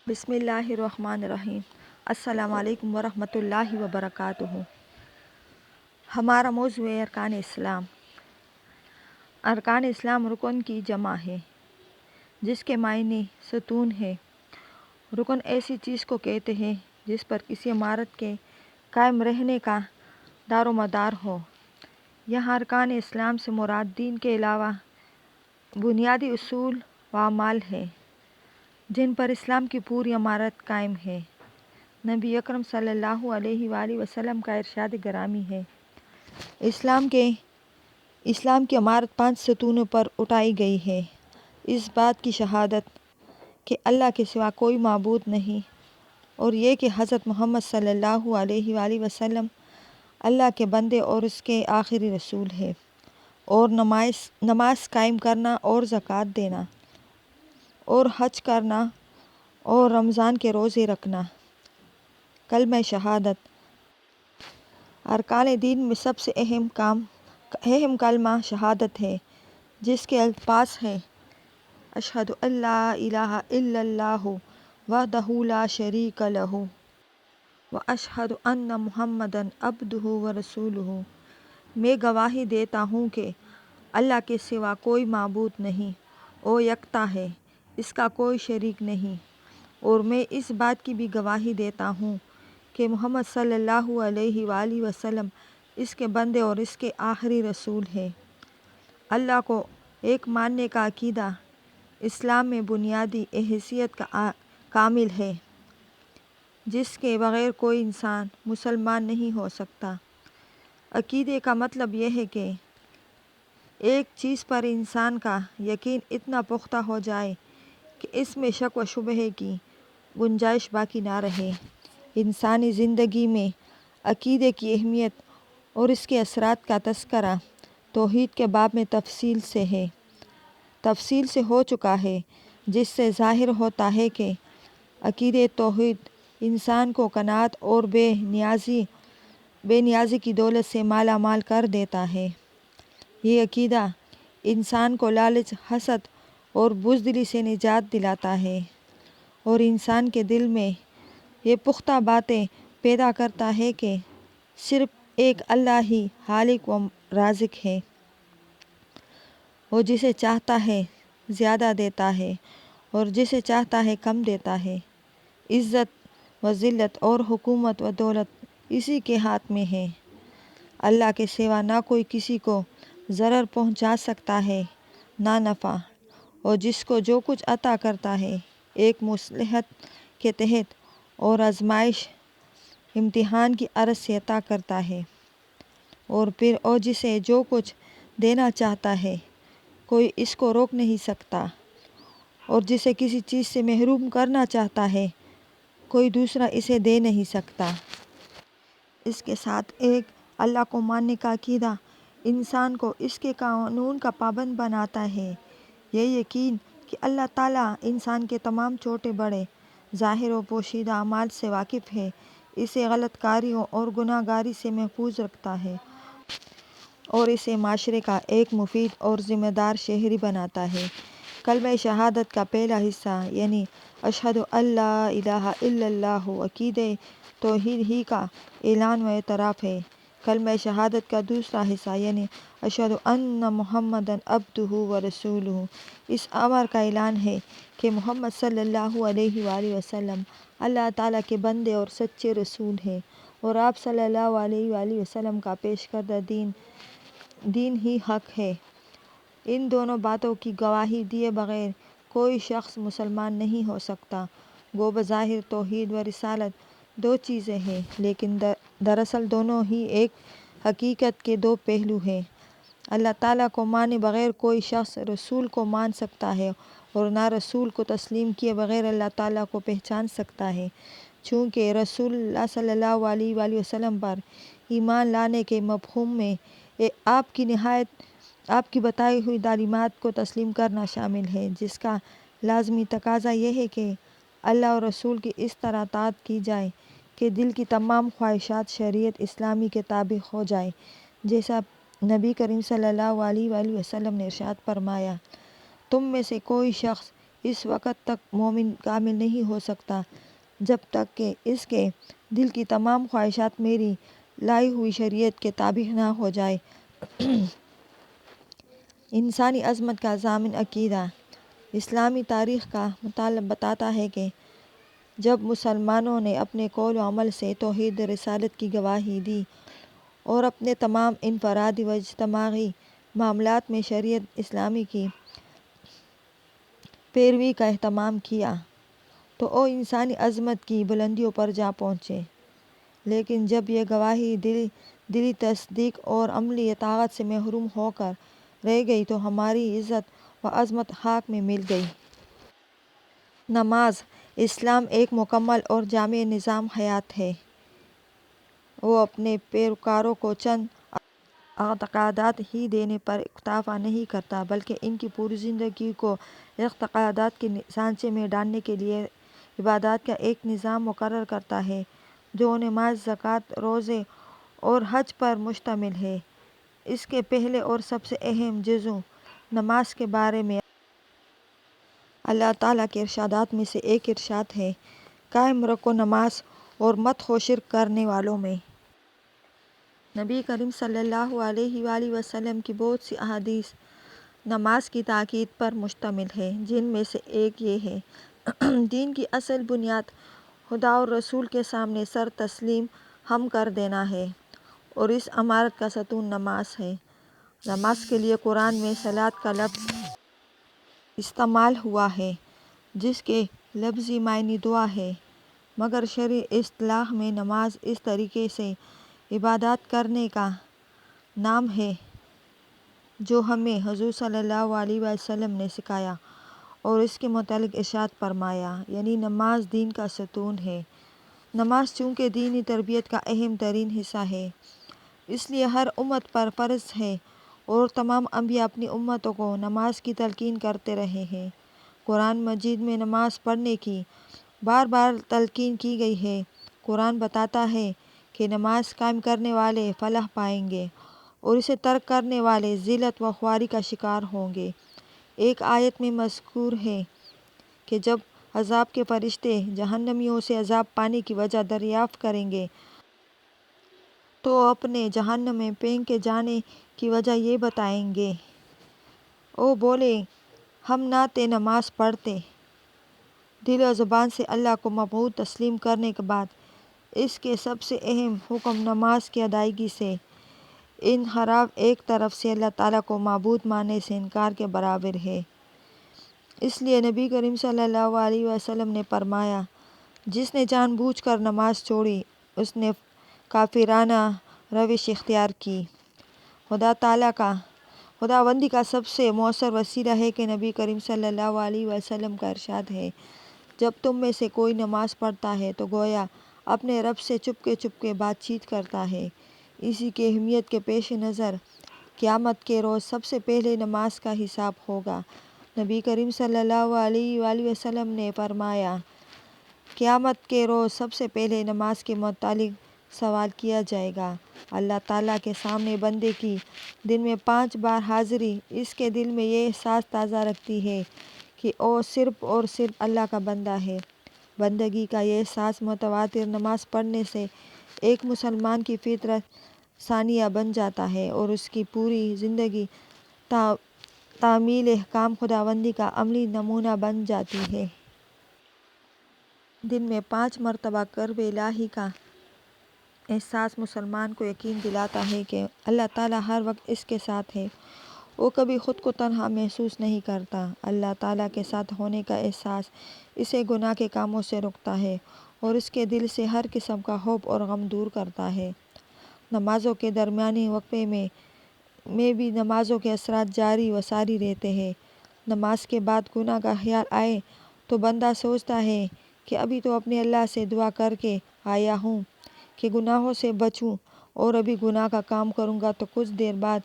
بسم اللہ الرحمن الرحیم۔ السلام علیکم ورحمۃ اللہ وبرکاتہ۔ ہمارا موضوع ہے ارکان اسلام۔ ارکان اسلام رکن کی جمع ہے جس کے معنی ستون ہے۔ رکن ایسی چیز کو کہتے ہیں جس پر کسی عمارت کے قائم رہنے کا دار و مدار ہو۔ یہاں ارکان اسلام سے مراد دین کے علاوہ بنیادی اصول و اعمال ہے جن پر اسلام کی پوری عمارت قائم ہے۔ نبی اکرم صلی اللہ علیہ وآلہ وسلم کا ارشاد گرامی ہے، اسلام کی عمارت 5 ستونوں پر اٹھائی گئی ہے: اس بات کی شہادت کہ اللہ کے سوا کوئی معبود نہیں، اور یہ کہ حضرت محمد صلی اللہ علیہ وآلہ وسلم اللہ کے بندے اور اس کے آخری رسول ہے، اور نماز قائم کرنا اور زکوٰۃ دینا اور حج کرنا اور رمضان کے روزے رکھنا۔ کلمہ شہادت۔ ارکان دین میں سب سے اہم کلمہ شہادت ہے، جس کے الفاظ ہیں: اشہد ان لا الہ الا اللہ وحدہ لا شریک لہ واشہد ان محمدا عبدہ ورسولہ۔ میں گواہی دیتا ہوں کہ اللہ کے سوا کوئی معبود نہیں، وہ یکتا ہے، اس کا کوئی شریک نہیں، اور میں اس بات کی بھی گواہی دیتا ہوں کہ محمد صلی اللہ علیہ وآلہ وسلم اس کے بندے اور اس کے آخری رسول ہے۔ اللہ کو ایک ماننے کا عقیدہ اسلام میں بنیادی حیثیت کا کامل ہے، جس کے بغیر کوئی انسان مسلمان نہیں ہو سکتا۔ عقیدے کا مطلب یہ ہے کہ ایک چیز پر انسان کا یقین اتنا پختہ ہو جائے کہ اس میں شک و شبہے کی گنجائش باقی نہ رہے۔ انسانی زندگی میں عقیدے کی اہمیت اور اس کے اثرات کا تذکرہ توحید کے باب میں تفصیل سے ہو چکا ہے، جس سے ظاہر ہوتا ہے کہ عقیدہ توحید انسان کو قناعت اور بے نیازی کی دولت سے مالا مال کر دیتا ہے۔ یہ عقیدہ انسان کو لالچ، حسد اور بزدلی سے نجات دلاتا ہے، اور انسان کے دل میں یہ پختہ باتیں پیدا کرتا ہے کہ صرف ایک اللہ ہی خالق و رازق ہے۔ وہ جسے چاہتا ہے زیادہ دیتا ہے اور جسے چاہتا ہے کم دیتا ہے۔ عزت و ذلت اور حکومت و دولت اسی کے ہاتھ میں ہے۔ اللہ کے سوا نہ کوئی کسی کو ضرر پہنچا سکتا ہے نہ نفع، اور جس کو جو کچھ عطا کرتا ہے ایک مصلحت کے تحت اور آزمائش امتحان کی غرض سے عطا کرتا ہے، اور پھر وہ جسے جو کچھ دینا چاہتا ہے کوئی اس کو روک نہیں سکتا، اور جسے کسی چیز سے محروم کرنا چاہتا ہے کوئی دوسرا اسے دے نہیں سکتا۔ اس کے ساتھ ایک اللہ کو ماننے کا عقیدہ انسان کو اس کے قانون کا پابند بناتا ہے۔ یہ یقین کہ اللہ تعالیٰ انسان کے تمام چھوٹے بڑے، ظاہر و پوشیدہ اعمال سے واقف ہے، اسے غلط کاریوں اور گناہ گاری سے محفوظ رکھتا ہے، اور اسے معاشرے کا ایک مفید اور ذمہ دار شہری بناتا ہے۔ کلمہ شہادت کا پہلا حصہ یعنی اشہد ان لا الہ الا اللہ عقیدہ توحید ہی کا اعلان و اعتراف ہے۔ کلمہ شہادت کا دوسرا حصہ یعنی اشہد ان محمدا عبدہ ورسولہ اس امر کا اعلان ہے کہ محمد صلی اللہ علیہ وآلہ وسلم اللہ تعالیٰ کے بندے اور سچے رسول ہیں، اور آپ صلی اللہ علیہ وآلہ وسلم کا پیش کردہ دین ہی حق ہے۔ ان دونوں باتوں کی گواہی دیے بغیر کوئی شخص مسلمان نہیں ہو سکتا۔ گو بظاہر توحید و رسالت دو چیزیں ہیں، لیکن دراصل دونوں ہی ایک حقیقت کے دو پہلو ہیں۔ اللہ تعالیٰ کو مانے بغیر کوئی شخص رسول کو مان سکتا ہے، اور نہ رسول کو تسلیم کیے بغیر اللہ تعالیٰ کو پہچان سکتا ہے۔ چونکہ رسول اللہ صلی اللہ علیہ وآلہ وسلم پر ایمان لانے کے مفہوم میں آپ کی بتائی ہوئی تعلیمات کو تسلیم کرنا شامل ہے، جس کا لازمی تقاضا یہ ہے کہ اللہ اور رسول کی اس طرح اطاعت کی جائے کہ دل کی تمام خواہشات شریعت اسلامی کے تابع ہو جائے، جیسا نبی کریم صلی اللہ علیہ وآلہ وسلم نے ارشاد فرمایا: تم میں سے کوئی شخص اس وقت تک مومن کامل نہیں ہو سکتا جب تک کہ اس کے دل کی تمام خواہشات میری لائی ہوئی شریعت کے تابع نہ ہو جائے۔ انسانی عظمت کا ضامن عقیدہ۔ اسلامی تاریخ کا مطالعہ بتاتا ہے کہ جب مسلمانوں نے اپنے قول و عمل سے توحید رسالت کی گواہی دی اور اپنے تمام انفرادی و اجتماعی معاملات میں شریعت اسلامی کی پیروی کا اہتمام کیا تو وہ انسانی عظمت کی بلندیوں پر جا پہنچے۔ لیکن جب یہ گواہی دلی تصدیق اور عملی اطاعت سے محروم ہو کر رہ گئی تو ہماری عزت و عظمت خاک میں مل گئی۔ نماز اسلام ایک مکمل اور جامع نظام حیات ہے۔ وہ اپنے پیروکاروں کو چند اعتقادات ہی دینے پر اکتفا نہیں کرتا بلکہ ان کی پوری زندگی کو اعتقادات کے سانچے میں ڈالنے کے لیے عبادات کا ایک نظام مقرر کرتا ہے جو نماز، زکوٰۃ، روزے اور حج پر مشتمل ہے۔ اس کے پہلے اور سب سے اہم جزو نماز کے بارے میں اللہ تعالیٰ کے ارشادات میں سے ایک ارشاد ہے، قائم رکھو نماز اور مت کھو شرک کرنے والوں میں۔ نبی کریم صلی اللہ علیہ وآلہ وسلم کی بہت سی احادیث نماز کی تاکید پر مشتمل ہیں، جن میں سے ایک یہ ہے، دین کی اصل بنیاد خدا اور رسول کے سامنے سر تسلیم خم کر دینا ہے اور اس عمارت کا ستون نماز ہے۔ نماز کے لیے قرآن میں صلاۃ کا لفظ استعمال ہوا ہے جس کے لفظی معنی دعا ہے، مگر شرعی اصطلاح میں نماز اس طریقے سے عبادت کرنے کا نام ہے جو ہمیں حضور صلی اللہ علیہ وسلم نے سکھایا اور اس کے متعلق ارشاد فرمایا، یعنی نماز دین کا ستون ہے۔ نماز چونکہ دینی تربیت کا اہم ترین حصہ ہے، اس لیے ہر امت پر فرض ہے اور تمام انبیاء اپنی امتوں کو نماز کی تلقین کرتے رہے ہیں۔ قرآن مجید میں نماز پڑھنے کی بار بار تلقین کی گئی ہے۔ قرآن بتاتا ہے کہ نماز قائم کرنے والے فلاح پائیں گے اور اسے ترک کرنے والے ذلت و خواری کا شکار ہوں گے۔ ایک آیت میں مذکور ہے کہ جب عذاب کے فرشتے جہنمیوں سے عذاب پانے کی وجہ دریافت کریں گے تو اپنے جہنم میں پھینکے جانے کی وجہ یہ بتائیں گے، وہ بولے ہم نہ تھے نماز پڑھتے۔ دل و زبان سے اللہ کو معبود تسلیم کرنے کے بعد اس کے سب سے اہم حکم نماز کی ادائیگی سے انحراف ایک طرف سے اللہ تعالیٰ کو معبود ماننے سے انکار کے برابر ہے۔ اس لیے نبی کریم صلی اللہ علیہ وسلم نے فرمایا، جس نے جان بوجھ کر نماز چھوڑی اس نے کافرانہ روش اختیار کی۔ خداوندی کا سب سے مؤثر وسیلہ ہے کہ نبی کریم صلی اللہ علیہ وسلم کا ارشاد ہے، جب تم میں سے کوئی نماز پڑھتا ہے تو گویا اپنے رب سے چپکے بات چیت کرتا ہے۔ اسی کی اہمیت کے پیش نظر قیامت کے روز سب سے پہلے نماز کا حساب ہوگا۔ نبی کریم صلی اللہ علیہ وآلہ وسلم نے فرمایا، قیامت کے روز سب سے پہلے نماز کے متعلق سوال کیا جائے گا۔ اللہ تعالیٰ کے سامنے بندے کی دن میں 5 بار حاضری اس کے دل میں یہ احساس تازہ رکھتی ہے کہ وہ صرف اور صرف اللہ کا بندہ ہے۔ بندگی کا یہ احساس متواتر نماز پڑھنے سے ایک مسلمان کی فطرت ثانیہ بن جاتا ہے اور اس کی پوری زندگی تعمیل احکام خداوندی کا عملی نمونہ بن جاتی ہے۔ دن میں 5 مرتبہ قرب الہی کا احساس مسلمان کو یقین دلاتا ہے کہ اللہ تعالیٰ ہر وقت اس کے ساتھ ہے۔ وہ کبھی خود کو تنہا محسوس نہیں کرتا۔ اللہ تعالیٰ کے ساتھ ہونے کا احساس اسے گناہ کے کاموں سے روکتا ہے اور اس کے دل سے ہر قسم کا خوف اور غم دور کرتا ہے۔ نمازوں کے درمیانی وقفے میں بھی نمازوں کے اثرات جاری و ساری رہتے ہیں۔ نماز کے بعد گناہ کا خیال آئے تو بندہ سوچتا ہے کہ ابھی تو اپنے اللہ سے دعا کر کے آیا ہوں کہ گناہوں سے بچوں اور ابھی گناہ کا کام کروں گا تو کچھ دیر بعد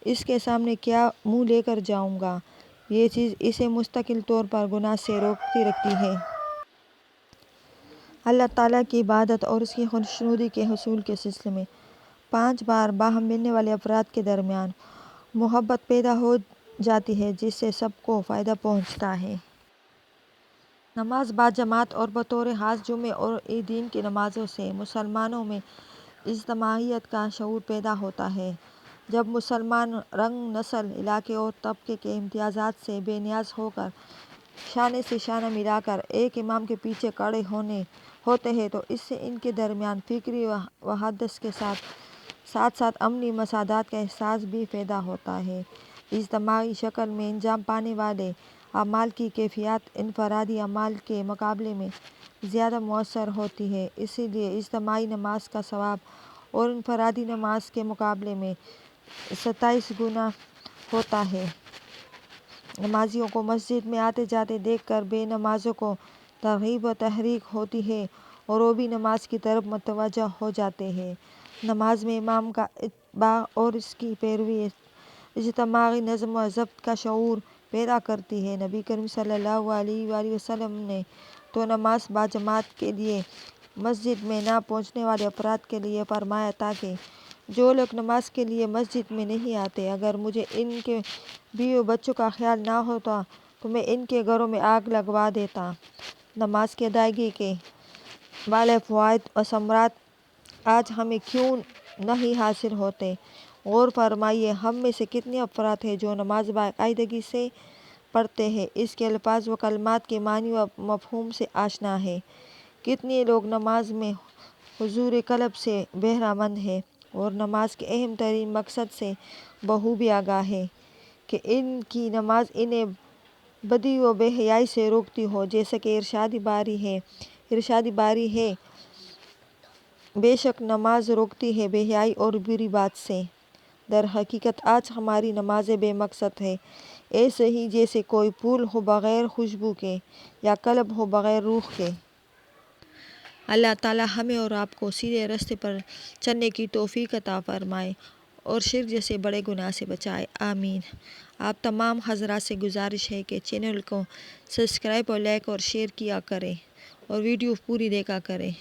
اس کے سامنے کیا منہ لے کر جاؤں گا۔ یہ چیز اسے مستقل طور پر گناہ سے روکتی رکھتی ہے۔ اللہ تعالیٰ کی عبادت اور اس کی خوشنودی کے حصول کے سلسلے میں 5 بار باہم ملنے والے افراد کے درمیان محبت پیدا ہو جاتی ہے جس سے سب کو فائدہ پہنچتا ہے۔ نماز باجماعت اور بطور خاص جمعے اور عیدین کی نمازوں سے مسلمانوں میں اجتماعیت کا شعور پیدا ہوتا ہے۔ جب مسلمان رنگ، نسل، علاقے اور طبقے کے امتیازات سے بے نیاز ہو کر شانے سے شانہ ملا کر ایک امام کے پیچھے کھڑے ہوتے ہیں تو اس سے ان کے درمیان فکری وحدت کے ساتھ ساتھ عملی مفادات کا احساس بھی پیدا ہوتا ہے۔ اجتماعی شکل میں انجام پانے والے اعمال کی کیفیت انفرادی اعمال کے مقابلے میں زیادہ مؤثر ہوتی ہے، اسی لیے اجتماعی نماز کا ثواب اور انفرادی نماز کے مقابلے میں 27 گنا ہوتا ہے۔ نمازیوں کو مسجد میں آتے جاتے دیکھ کر بے نمازوں کو ترغیب و تحریک ہوتی ہے اور وہ بھی نماز کی طرف متوجہ ہو جاتے ہیں۔ نماز میں امام کا اتباع اور اس کی پیروی اجتماعی نظم و ضبط کا شعور پیدا کرتی ہے۔ نبی کریم صلی اللہ علیہ وآلہ وسلم نے تو نماز باجماعت کے لیے مسجد میں نہ پہنچنے والے افراد کے لیے فرمایا تھا کہ جو لوگ نماز کے لیے مسجد میں نہیں آتے، اگر مجھے ان کے بیوی بچوں کا خیال نہ ہوتا تو میں ان کے گھروں میں آگ لگوا دیتا۔ نماز کی ادائیگی کے والے فوائد و ثمرات آج ہمیں کیوں نہیں حاصل ہوتے؟ غور فرمائیے، ہم میں سے کتنے افراد ہیں جو نماز باقاعدگی سے پڑھتے ہیں، اس کے الفاظ و کلمات کے معنی و مفہوم سے آشنا ہیں؟ کتنے لوگ نماز میں حضور قلب سے بہرہ مند ہیں اور نماز کے اہم ترین مقصد سے بخوبی آگاہ ہیں کہ ان کی نماز انہیں بدی و بے حیائی سے روکتی ہو، جیسا کہ ارشاد باری ہے بے شک نماز روکتی ہے بے حیائی اور بری بات سے۔ در حقیقت آج ہماری نمازیں بے مقصد ہیں، ایسے ہی جیسے کوئی پھول ہو بغیر خوشبو کے یا قلب ہو بغیر روح کے۔ اللہ تعالیٰ ہمیں اور آپ کو سیدھے راستے پر چلنے کی توفیق عطا فرمائے اور شرک جیسے بڑے گناہ سے بچائے، آمین۔ آپ تمام حضرات سے گزارش ہے کہ چینل کو سبسکرائب اور لائک اور شیئر کیا کریں اور ویڈیو پوری دیکھا کریں۔